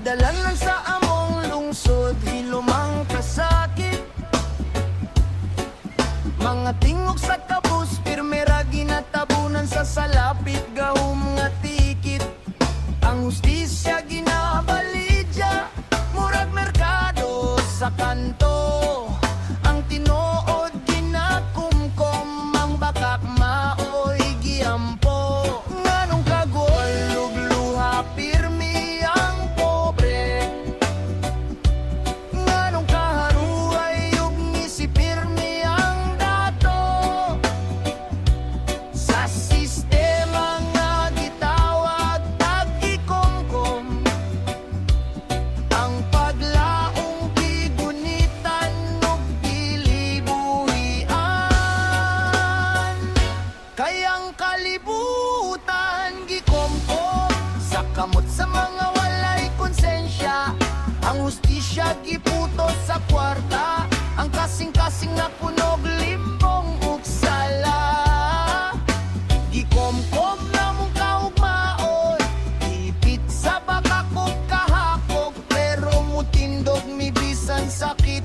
Madalanan sa among lungsod, hilumang kasakit. Mga tingog sa kabus, pirmera ginatabunan sa salapit, gahum nga tikit. Ang hustisya ginabalidya, murag merkado sa kanto. Ang tinuod ginakumkom, ang bakak maoy giampo. Nganong kagol, lugluha, pirmi ang pobre. Nganong kaharuhay, ug ngisi pirmi ang dato. Sa sistema nga gitawag tag-ikomkom, ang paglaong gigunitan ug gilibuhian. Kayang kalibutan gikomkom, sa kamot sa mga walay konsensya. Ang hustisya giputos sa kwarta, ang kasing-kasing na punog limbong ug sala. Gikomkom na mong kaugmaon, ipit sa bakak ug kahakog, pero mutindog mi bisan sakit,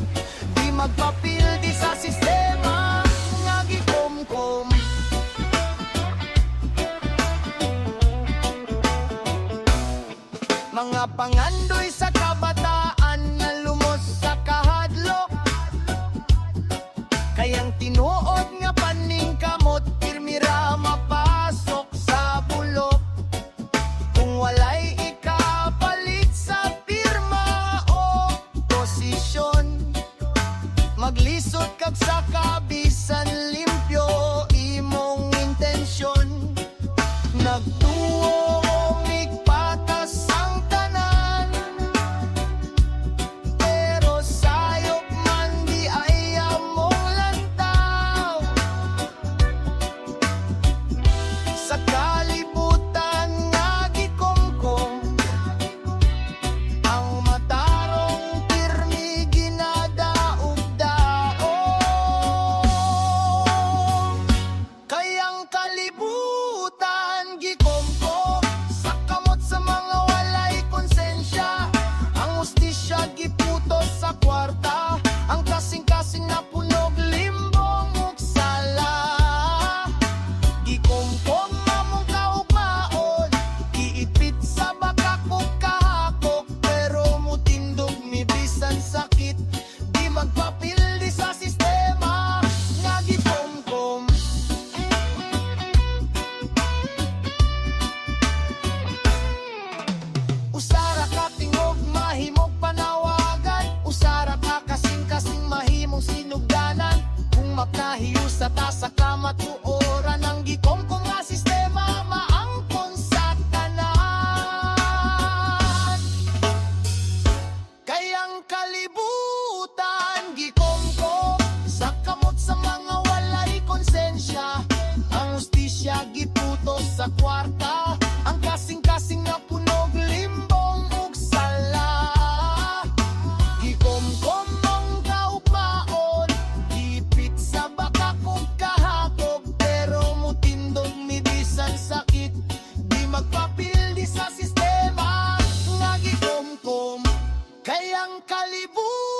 di magpapildi sa sistema nga gikomkom. Mga pangandoy sa kabataan na lumos sa kahadlok, kayang tinuod nga paningkamot, pirmira mapasok sa bulok. Kung walay ikapalit sa pirma o posisyon, maglisod kag sa kabisan, limpyo imong intensyon. Nagtuong igpatas ang tanan, pero sayop man di ay among lantaw. Sa kalibutan nga gikomkom, ang matarong pirmi ginadaog-daog. Kayang kalibutan gikomkom, sa kamot sa mga walay konsensya. Ang hustisya giputos sa kwarta, ang kasing-kasing na punog limbong ug sala. Gikomkom among kaugmaon, iipit sa bakak ug kahakok, pero mutindog mi bisan sakit, di magpapildi sa sistema nga gikomkom. Usara ka tingog mahimog panawagan, usara ka kasing-kasing mahimong sinugdanan. Kung mapnahiyo sa tasa kamatuoran, ang gikomkom nga sistema maangkon sa tanan. Kayang kalibutan gikomkom, sa kamot sa mga walay konsensya. Ang hustisya giputos sa kwarta, ang kasing-kasing na punog limbong ug sala. Gikomkom ang kaugmaon, ipit sa bakak ug kahakog, pero mutindog mi bisan sakit, di magpapildi sa sistema nga gikomkom. Kayang kalibutan